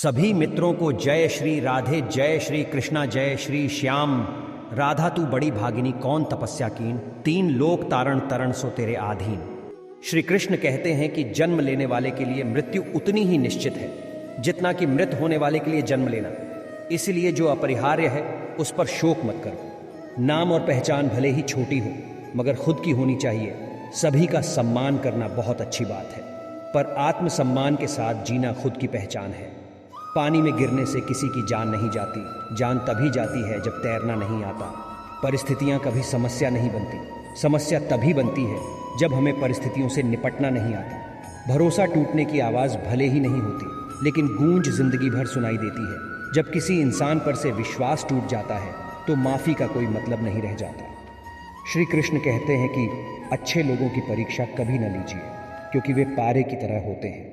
सभी मित्रों को जय श्री राधे, जय श्री कृष्णा, जय श्री श्याम। राधा तू बड़ी भागिनी, कौन तपस्या कीन, तीन लोक तारण तरण सो तेरे आधीन। श्री कृष्ण कहते हैं कि जन्म लेने वाले के लिए मृत्यु उतनी ही निश्चित है जितना कि मृत होने वाले के लिए जन्म लेना। इसलिए जो अपरिहार्य है उस पर शोक मत करो। नाम और पहचान भले ही छोटी हो मगर खुद की होनी चाहिए। सभी का सम्मान करना बहुत अच्छी बात है, पर आत्मसम्मान के साथ जीना खुद की पहचान है। पानी में गिरने से किसी की जान नहीं जाती, जान तभी जाती है जब तैरना नहीं आता। परिस्थितियां कभी समस्या नहीं बनती, समस्या तभी बनती है जब हमें परिस्थितियों से निपटना नहीं आता। भरोसा टूटने की आवाज़ भले ही नहीं होती लेकिन गूंज जिंदगी भर सुनाई देती है। जब किसी इंसान पर से विश्वास टूट जाता है तो माफ़ी का कोई मतलब नहीं रह जाता। श्री कृष्ण कहते हैं कि अच्छे लोगों की परीक्षा कभी न लीजिए, क्योंकि वे पारे की तरह होते हैं।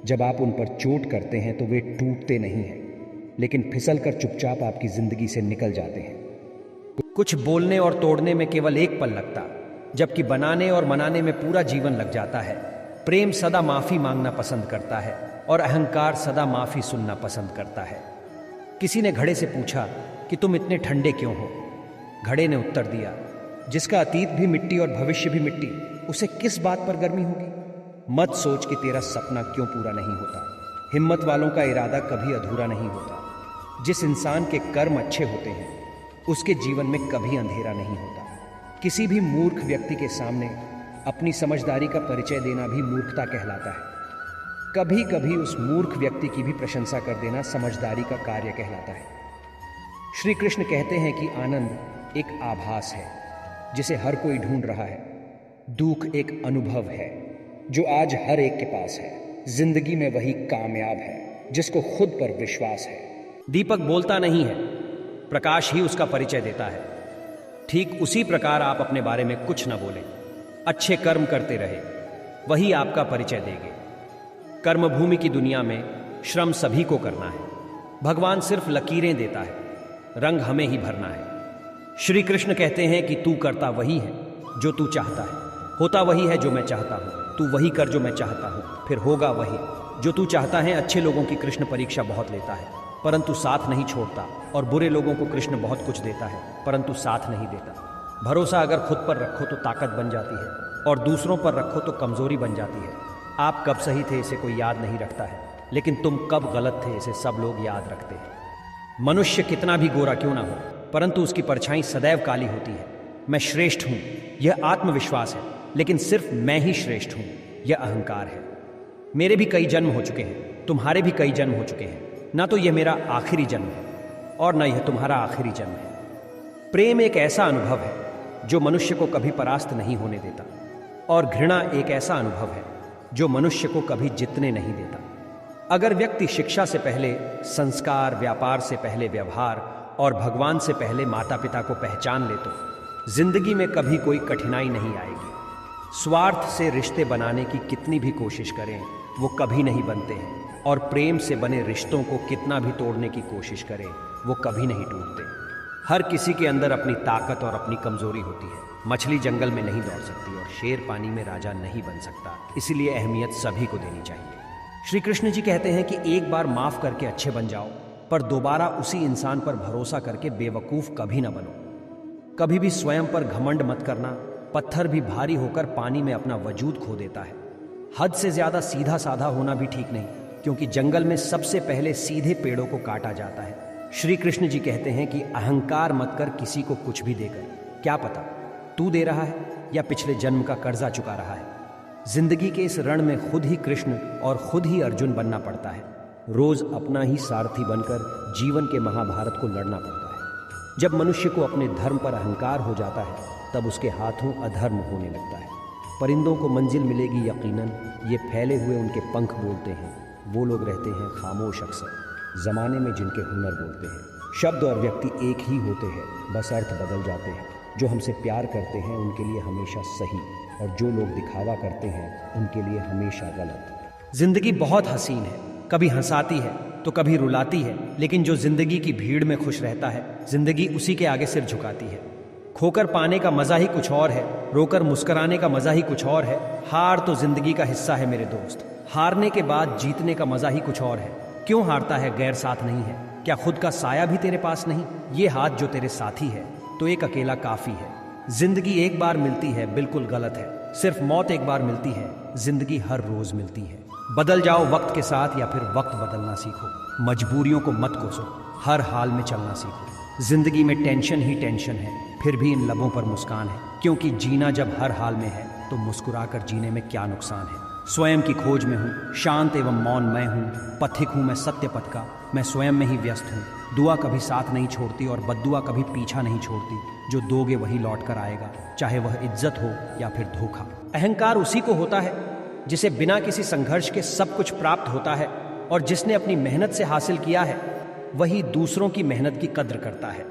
जब आप उन पर चोट करते हैं तो वे टूटते नहीं हैं, लेकिन फिसल कर चुपचाप आपकी जिंदगी से निकल जाते हैं। कुछ बोलने और तोड़ने में केवल एक पल लगता, जबकि बनाने और मनाने में पूरा जीवन लग जाता है। प्रेम सदा माफ़ी मांगना पसंद करता है और अहंकार सदा माफ़ी सुनना पसंद करता है। किसी ने घड़े से पूछा कि तुम इतने ठंडे क्यों हो। घड़े ने उत्तर दिया, जिसका अतीत भी मिट्टी और भविष्य भी मिट्टी, उसे किस बात पर गर्मी होगी। मत सोच कि तेरा सपना क्यों पूरा नहीं होता। हिम्मत वालों का इरादा कभी अधूरा नहीं होता। जिस इंसान के कर्म अच्छे होते हैं उसके जीवन में कभी अंधेरा नहीं होता। किसी भी मूर्ख व्यक्ति के सामने अपनी समझदारी का परिचय देना भी मूर्खता कहलाता है। कभी कभी उस मूर्ख व्यक्ति की भी प्रशंसा कर देना समझदारी का कार्य कहलाता है। श्री कृष्ण कहते हैं कि आनंद एक आभास है जिसे हर कोई ढूंढ रहा है। दुख एक अनुभव है जो आज हर एक के पास है। जिंदगी में वही कामयाब है जिसको खुद पर विश्वास है। दीपक बोलता नहीं है, प्रकाश ही उसका परिचय देता है। ठीक उसी प्रकार आप अपने बारे में कुछ न बोलें, अच्छे कर्म करते रहे, वही आपका परिचय देंगे। कर्मभूमि की दुनिया में श्रम सभी को करना है। भगवान सिर्फ लकीरें देता है, रंग हमें ही भरना है। श्री कृष्ण कहते हैं कि तू करता वही है जो तू चाहता है, होता वही है जो मैं चाहता हूँ। तू वही कर जो मैं चाहता हूँ, फिर होगा वही जो तू चाहता है। अच्छे लोगों की कृष्ण परीक्षा बहुत लेता है परंतु साथ नहीं छोड़ता, और बुरे लोगों को कृष्ण बहुत कुछ देता है परंतु साथ नहीं देता। भरोसा अगर खुद पर रखो तो ताकत बन जाती है, और दूसरों पर रखो तो कमजोरी बन जाती है। आप कब सही थे इसे कोई याद नहीं रखता है, लेकिन तुम कब गलत थे इसे सब लोग याद रखते हैं। मनुष्य कितना भी गोरा क्यों ना हो परंतु उसकी परछाई सदैव काली होती है। मैं श्रेष्ठ हूं, यह आत्मविश्वास है, लेकिन सिर्फ मैं ही श्रेष्ठ हूं, यह अहंकार है। मेरे भी कई जन्म हो चुके हैं, तुम्हारे भी कई जन्म हो चुके हैं। ना तो यह मेरा आखिरी जन्म है और न यह तुम्हारा आखिरी जन्म है। प्रेम एक ऐसा अनुभव है जो मनुष्य को कभी परास्त नहीं होने देता, और घृणा एक ऐसा अनुभव है जो मनुष्य को कभी जीतने नहीं देता। अगर व्यक्ति शिक्षा से पहले संस्कार, व्यापार से पहले व्यवहार और भगवान से पहले माता पिता को पहचान ले तो जिंदगी में कभी कोई कठिनाई नहीं आएगी। स्वार्थ से रिश्ते बनाने की कितनी भी कोशिश करें वो कभी नहीं बनते हैं, और प्रेम से बने रिश्तों को कितना भी तोड़ने की कोशिश करें वो कभी नहीं टूटते। हर किसी के अंदर अपनी ताकत और अपनी कमजोरी होती है। मछली जंगल में नहीं दौड़ सकती और शेर पानी में राजा नहीं बन सकता, इसलिए अहमियत सभी को देनी चाहिए। श्री कृष्ण जी कहते हैं कि एक बार माफ करके अच्छे बन जाओ, पर दोबारा उसी इंसान पर भरोसा करके बेवकूफ कभी ना बनो। कभी भी स्वयं पर घमंड मत करना। पत्थर भी भारी होकर पानी में अपना वजूद खो देता है। हद से ज्यादा सीधा साधा होना भी ठीक नहीं, क्योंकि जंगल में सबसे पहले सीधे पेड़ों को काटा जाता है। श्री कृष्ण जी कहते हैं कि अहंकार मत कर किसी को कुछ भी देकर, क्या पता तू दे रहा है या पिछले जन्म का कर्जा चुका रहा है। जिंदगी के इस रण में खुद ही कृष्ण और खुद ही अर्जुन बनना पड़ता है। रोज अपना ही सारथी बनकर जीवन के महाभारत को लड़ना पड़ता है। जब मनुष्य को अपने धर्म पर अहंकार हो जाता है तब उसके हाथों अधर्म होने लगता है। परिंदों को मंजिल मिलेगी यकीनन, ये फैले हुए उनके पंख बोलते हैं। वो लोग रहते हैं खामोश अक्सर, जमाने में जिनके हुनर बोलते हैं। शब्द और व्यक्ति एक ही होते हैं, बस अर्थ बदल जाते हैं। जो हमसे प्यार करते हैं उनके लिए हमेशा सही, और जो लोग दिखावा करते हैं उनके लिए हमेशा गलत। जिंदगी बहुत हसीन है, कभी हंसाती है तो कभी रुलाती है, लेकिन जो जिंदगी की भीड़ में खुश रहता है जिंदगी उसी के आगे सिर झुकाती है। खोकर पाने का मजा ही कुछ और है, रोकर मुस्कुराने का मजा ही कुछ और है। हार तो जिंदगी का हिस्सा है मेरे दोस्त, हारने के बाद जीतने का मजा ही कुछ और है। क्यों हारता है? गैर साथ नहीं है क्या? खुद का साया भी तेरे पास नहीं? ये हाथ जो तेरे साथी है तो एक अकेला काफी है। जिंदगी एक बार मिलती है, बिल्कुल गलत है। सिर्फ मौत एक बार मिलती है, जिंदगी हर रोज मिलती है। बदल जाओ वक्त के साथ या फिर वक्त बदलना सीखो। मजबूरियों को मत कोसो, हर हाल में चलना सीखो। जिंदगी में टेंशन ही टेंशन है, फिर भी इन लबों पर मुस्कान है, क्योंकि जीना जब हर हाल में है तो मुस्कुराकर जीने में क्या नुकसान है। स्वयं की खोज में हूँ, शांत एवं मौन मैं हूँ। पथिक हूँ मैं सत्य पथ का, मैं स्वयं में ही व्यस्त हूँ। दुआ कभी साथ नहीं छोड़ती और बद्दुआ कभी पीछा नहीं छोड़ती। जो दोगे वही लौट कर आएगा, चाहे वह इज्जत हो या फिर धोखा। अहंकार उसी को होता है जिसे बिना किसी संघर्ष के सब कुछ प्राप्त होता है, और जिसने अपनी मेहनत से हासिल किया है वही दूसरों की मेहनत की कद्र करता है।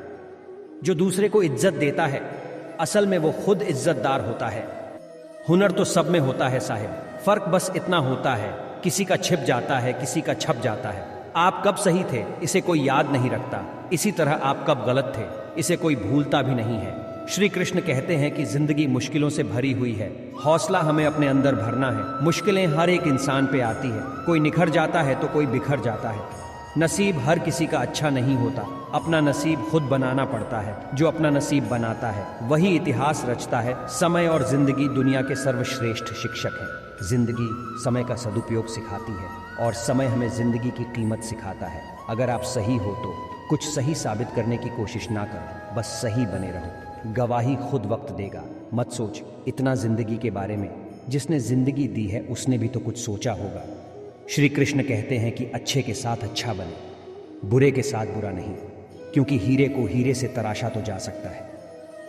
जो दूसरे को इज्जत देता है असल में वो खुद इज्जतदार होता है। हुनर तो सब में होता है साहिब, फर्क बस इतना होता है किसी का छिप जाता है, किसी का छप जाता है। आप कब सही थे इसे कोई याद नहीं रखता, इसी तरह आप कब गलत थे इसे कोई भूलता भी नहीं है। श्री कृष्ण कहते हैं कि जिंदगी मुश्किलों से भरी हुई है, हौसला हमें अपने अंदर भरना है। मुश्किलें हर एक इंसान पे आती है, कोई निखर जाता है तो कोई बिखर जाता है। नसीब हर किसी का अच्छा नहीं होता, अपना नसीब खुद बनाना पड़ता है। जो अपना नसीब बनाता है वही इतिहास रचता है। समय और जिंदगी दुनिया के सर्वश्रेष्ठ शिक्षक हैं। जिंदगी समय का सदुपयोग सिखाती है और समय हमें जिंदगी की कीमत सिखाता है। अगर आप सही हो तो कुछ सही साबित करने की कोशिश ना करो, बस सही बने रहो। गवाही खुद वक्त देगा। मत सोच इतना जिंदगी के बारे में, जिसने जिंदगी दी है उसने भी तो कुछ सोचा होगा। श्री कृष्ण कहते हैं कि अच्छे के साथ अच्छा बने, बुरे के साथ बुरा नहीं, क्योंकि हीरे को हीरे से तराशा तो जा सकता है,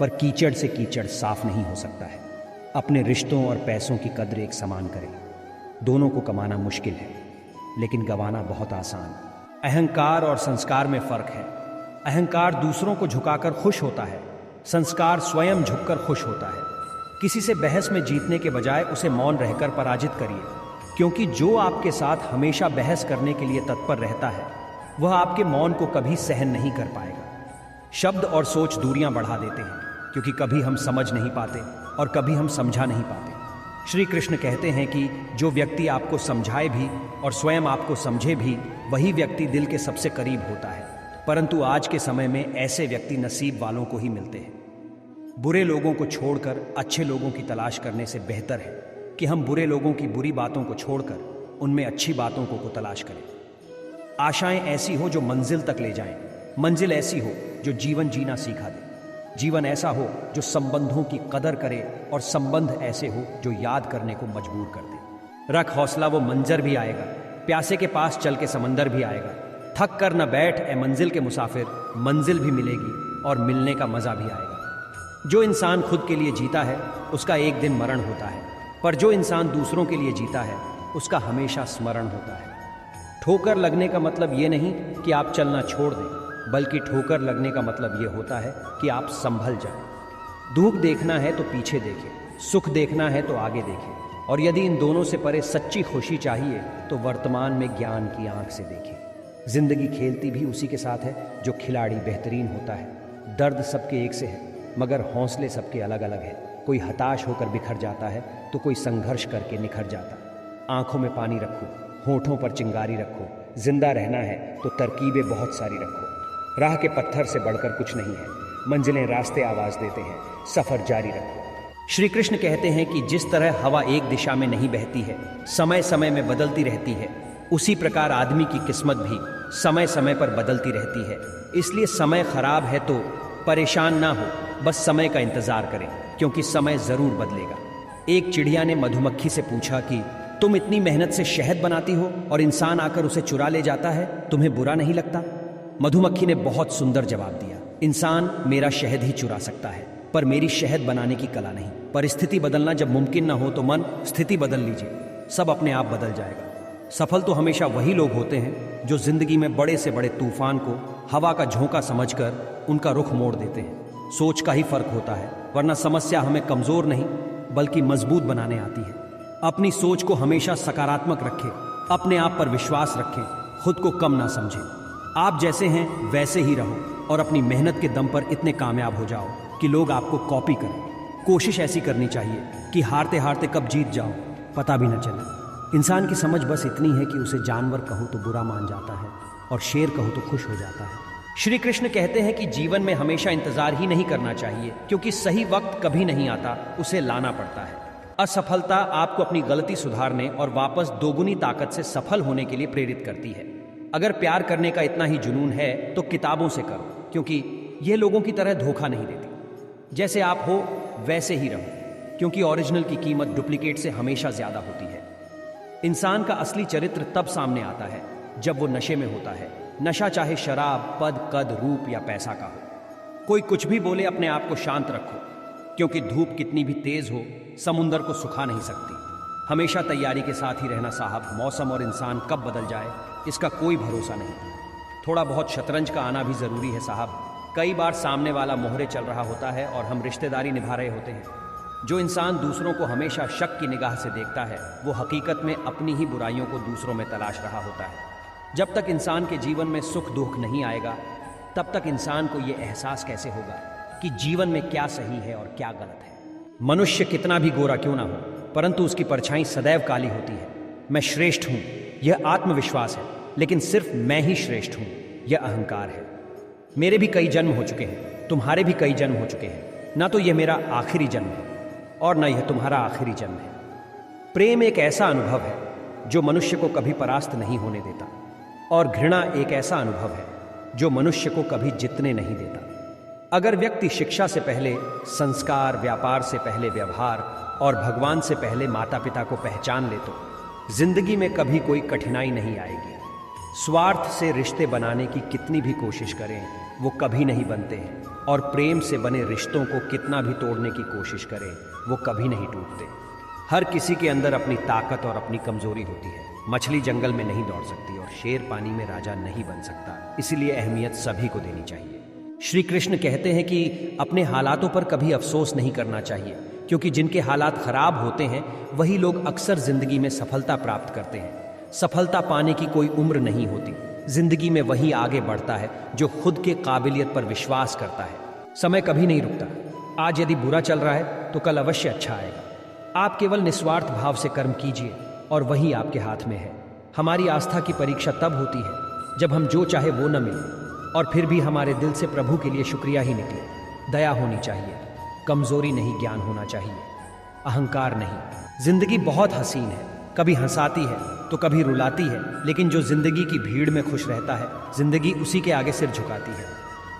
पर कीचड़ से कीचड़ साफ नहीं हो सकता है। अपने रिश्तों और पैसों की कद्र एक समान करें। दोनों को कमाना मुश्किल है, लेकिन गंवाना बहुत आसान। अहंकार और संस्कार में फर्क है। अहंकार दूसरों को झुकाकर खुश होता है, संस्कार स्वयं झुककर खुश होता है। किसी से बहस में जीतने के बजाय उसे मौन रहकर पराजित करिए, क्योंकि जो आपके साथ हमेशा बहस करने के लिए तत्पर रहता है वह आपके मौन को कभी सहन नहीं कर पाएगा। शब्द और सोच दूरियां बढ़ा देते हैं, क्योंकि कभी हम समझ नहीं पाते और कभी हम समझा नहीं पाते। श्री कृष्ण कहते हैं कि जो व्यक्ति आपको समझाए भी और स्वयं आपको समझे भी, वही व्यक्ति दिल के सबसे करीब होता है। परंतु आज के समय में ऐसे व्यक्ति नसीब वालों को ही मिलते हैं। बुरे लोगों को छोड़कर अच्छे लोगों की तलाश करने से बेहतर है कि हम बुरे लोगों की बुरी बातों को छोड़कर उनमें अच्छी बातों को तलाश करें। आशाएं ऐसी हो जो मंजिल तक ले जाएं, मंजिल ऐसी हो जो जीवन जीना सिखा दे, जीवन ऐसा हो जो संबंधों की कदर करे और संबंध ऐसे हो जो याद करने को मजबूर कर दे। रख हौसला, वो मंजर भी आएगा, प्यासे के पास चल के समंदर भी आएगा। थक कर न बैठ ए मंजिल के मुसाफिर, मंजिल भी मिलेगी और मिलने का मजा भी आएगा। जो इंसान खुद के लिए जीता है उसका एक दिन मरण होता है, पर जो इंसान दूसरों के लिए जीता है उसका हमेशा स्मरण होता है। ठोकर लगने का मतलब ये नहीं कि आप चलना छोड़ दें, बल्कि ठोकर लगने का मतलब ये होता है कि आप संभल जाएं। दुख देखना है तो पीछे देखें, सुख देखना है तो आगे देखें, और यदि इन दोनों से परे सच्ची खुशी चाहिए तो वर्तमान में ज्ञान की आंख से देखें। जिंदगी खेलती भी उसी के साथ है जो खिलाड़ी बेहतरीन होता है। दर्द सबके एक से है, मगर हौसले सबके अलग अलग है। कोई हताश होकर बिखर जाता है तो कोई संघर्ष करके निखर जाता। आंखों में पानी रखो, होठों पर चिंगारी रखो। जिंदा रहना है तो तरकीबें बहुत सारी रखो। राह के पत्थर से बढ़कर कुछ नहीं है, मंजिलें रास्ते आवाज देते हैं, सफर जारी रखो। श्री कृष्ण कहते हैं कि जिस तरह हवा एक दिशा में नहीं बहती है, समय समय में बदलती रहती है, उसी प्रकार आदमी की किस्मत भी समय समय पर बदलती रहती है। इसलिए समय खराब है तो परेशान ना हो, बस समय का इंतजार करें, क्योंकि समय जरूर बदलेगा। एक चिड़िया ने मधुमक्खी से पूछा कि तुम इतनी मेहनत से शहद बनाती हो और इंसान आकर उसे चुरा ले जाता है, तुम्हें बुरा नहीं लगता? मधुमक्खी ने बहुत सुंदर जवाब दिया, इंसान मेरा शहद ही चुरा सकता है, पर मेरी शहद बनाने की कला नहीं। परिस्थिति बदलना जब मुमकिन ना हो तो मन स्थिति बदल लीजिए, सब अपने आप बदल जाएगा। सफल तो हमेशा वही लोग होते हैं जो जिंदगी में बड़े से बड़े तूफान को हवा का झोंका समझकर उनका रुख मोड़ देते हैं। सोच का ही फर्क होता है, वरना समस्या हमें कमजोर नहीं बल्कि मजबूत बनाने आती है। अपनी सोच को हमेशा सकारात्मक रखें, अपने आप पर विश्वास रखें, खुद को कम ना समझें। आप जैसे हैं वैसे ही रहो और अपनी मेहनत के दम पर इतने कामयाब हो जाओ कि लोग आपको कॉपी करें। कोशिश ऐसी करनी चाहिए कि हारते हारते कब जीत जाओ पता भी न चले। इंसान की समझ बस इतनी है कि उसे जानवर कहो तो बुरा मान जाता है और शेर कहो तो खुश हो जाता है। श्री कृष्ण कहते हैं कि जीवन में हमेशा इंतजार ही नहीं करना चाहिए, क्योंकि सही वक्त कभी नहीं आता, उसे लाना पड़ता है। असफलता आपको अपनी गलती सुधारने और वापस दोगुनी ताकत से सफल होने के लिए प्रेरित करती है। अगर प्यार करने का इतना ही जुनून है तो किताबों से करो, क्योंकि यह लोगों की तरह धोखा नहीं देती। जैसे आप हो वैसे ही रहो, क्योंकि ओरिजिनल की कीमत डुप्लीकेट से हमेशा ज्यादा होती है। इंसान का असली चरित्र तब सामने आता है जब वो नशे में होता है। नशा चाहे शराब, पद, कद, रूप या पैसा का हो। कोई कुछ भी बोले, अपने आप को शांत रखो, क्योंकि धूप कितनी भी तेज हो समुंदर को सुखा नहीं सकती। हमेशा तैयारी के साथ ही रहना साहब। मौसम और इंसान कब बदल जाए इसका कोई भरोसा नहीं। थोड़ा बहुत शतरंज का आना भी जरूरी है साहब। कई बार सामने वाला मोहरे चल रहा होता है और हम रिश्तेदारी निभा रहे होते हैं। जो इंसान दूसरों को हमेशा शक की निगाह से देखता है वो हकीकत में अपनी ही बुराइयों को दूसरों में तलाश रहा होता है। जब तक इंसान के जीवन में सुख दुख नहीं आएगा तब तक इंसान को यह एहसास कैसे होगा कि जीवन में क्या सही है और क्या गलत है। मनुष्य कितना भी गोरा क्यों ना हो, परंतु उसकी परछाई सदैव काली होती है। मैं श्रेष्ठ हूं, यह आत्मविश्वास है, लेकिन सिर्फ मैं ही श्रेष्ठ हूं, यह अहंकार है। मेरे भी कई जन्म हो चुके हैं, तुम्हारे भी कई जन्म हो चुके हैं। ना तो यह मेरा आखिरी जन्म है और न यह तुम्हारा आखिरी जन्म है। प्रेम एक ऐसा अनुभव है जो मनुष्य को कभी परास्त नहीं होने देता, और घृणा एक ऐसा अनुभव है जो मनुष्य को कभी जीतने नहीं देता। अगर व्यक्ति शिक्षा से पहले संस्कार, व्यापार से पहले व्यवहार और भगवान से पहले माता पिता को पहचान ले तो जिंदगी में कभी कोई कठिनाई नहीं आएगी। स्वार्थ से रिश्ते बनाने की कितनी भी कोशिश करें वो कभी नहीं बनते हैं, और प्रेम से बने रिश्तों को कितना भी तोड़ने की कोशिश करें वो कभी नहीं टूटते। हर किसी के अंदर अपनी ताकत और अपनी कमजोरी होती है। मछली जंगल में नहीं दौड़ सकती और शेर पानी में राजा नहीं बन सकता, इसलिए अहमियत सभी को देनी चाहिए। श्री कृष्ण कहते हैं कि अपने हालातों पर कभी अफसोस नहीं करना चाहिए, क्योंकि जिनके हालात खराब होते हैं वही लोग अक्सर जिंदगी में सफलता प्राप्त करते हैं। सफलता पाने की कोई उम्र नहीं होती। जिंदगी में वही आगे बढ़ता है जो खुद के काबिलियत पर विश्वास करता है। समय कभी नहीं रुकता। आज यदि बुरा चल रहा है तो कल अवश्य अच्छा आएगा। आप केवल निस्वार्थ भाव से कर्म कीजिए और वही आपके हाथ में है। हमारी आस्था की परीक्षा तब होती है जब हम जो चाहे वो न मिले और फिर भी हमारे दिल से प्रभु के लिए शुक्रिया ही निकले। दया होनी चाहिए, कमजोरी नहीं, ज्ञान होना चाहिए, अहंकार नहीं। जिंदगी बहुत हसीन है, कभी हंसाती है तो कभी रुलाती है, लेकिन जो जिंदगी की भीड़ में खुश रहता है जिंदगी उसी के आगे सिर झुकाती है।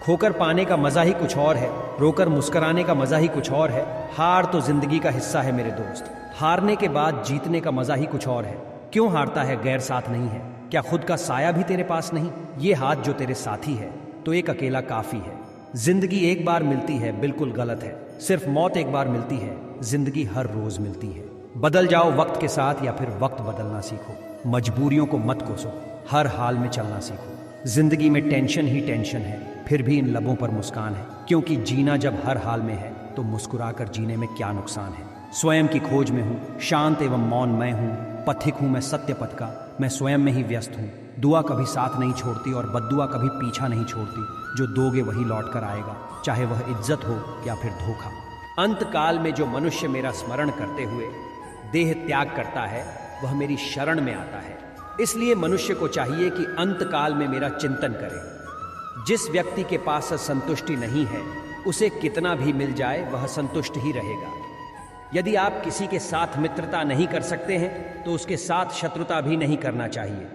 खोकर पाने का मजा ही कुछ और है, रोकर मुस्कुराने का मजा ही कुछ और है। हार तो जिंदगी का हिस्सा है मेरे दोस्त। हारने के बाद जीतने का मजा ही कुछ और है। क्यों हारता है? गैर साथ नहीं है। क्या खुद का साया भी तेरे पास नहीं? ये हाथ जो तेरे साथी है तो एक अकेला काफी है। जिंदगी एक बार मिलती है, बिल्कुल गलत है। सिर्फ मौत एक बार मिलती है, जिंदगी हर रोज मिलती है। बदल जाओ वक्त के साथ या फिर वक्त बदलना सीखो। मजबूरियों को मत कोसो, हर हाल में चलना सीखो। जिंदगी में टेंशन ही टेंशन है, फिर भी इन लबों पर मुस्कान है, क्योंकि जीना जब हर हाल में है तो मुस्कुराकर जीने में क्या नुकसान है। स्वयं की खोज में हूँ, शांत एवं मौन मैं हूँ, पथिक हूँ मैं सत्य पथ का, मैं स्वयं में ही व्यस्त हूँ। दुआ कभी साथ नहीं छोड़ती और बद्दुआ कभी पीछा नहीं छोड़ती। जो दोगे वही लौट कर आएगा, चाहे वह इज्जत हो या फिर धोखा। अंत काल में जो मनुष्य मेरा स्मरण करते हुए देह त्याग करता है वह मेरी शरण में आता है। इसलिए मनुष्य को चाहिए कि अंत काल में मेरा चिंतन करे। जिस व्यक्ति के पास संतुष्टि नहीं है उसे कितना भी मिल जाए वह संतुष्ट ही रहेगा। यदि आप किसी के साथ मित्रता नहीं कर सकते हैं तो उसके साथ शत्रुता भी नहीं करना चाहिए।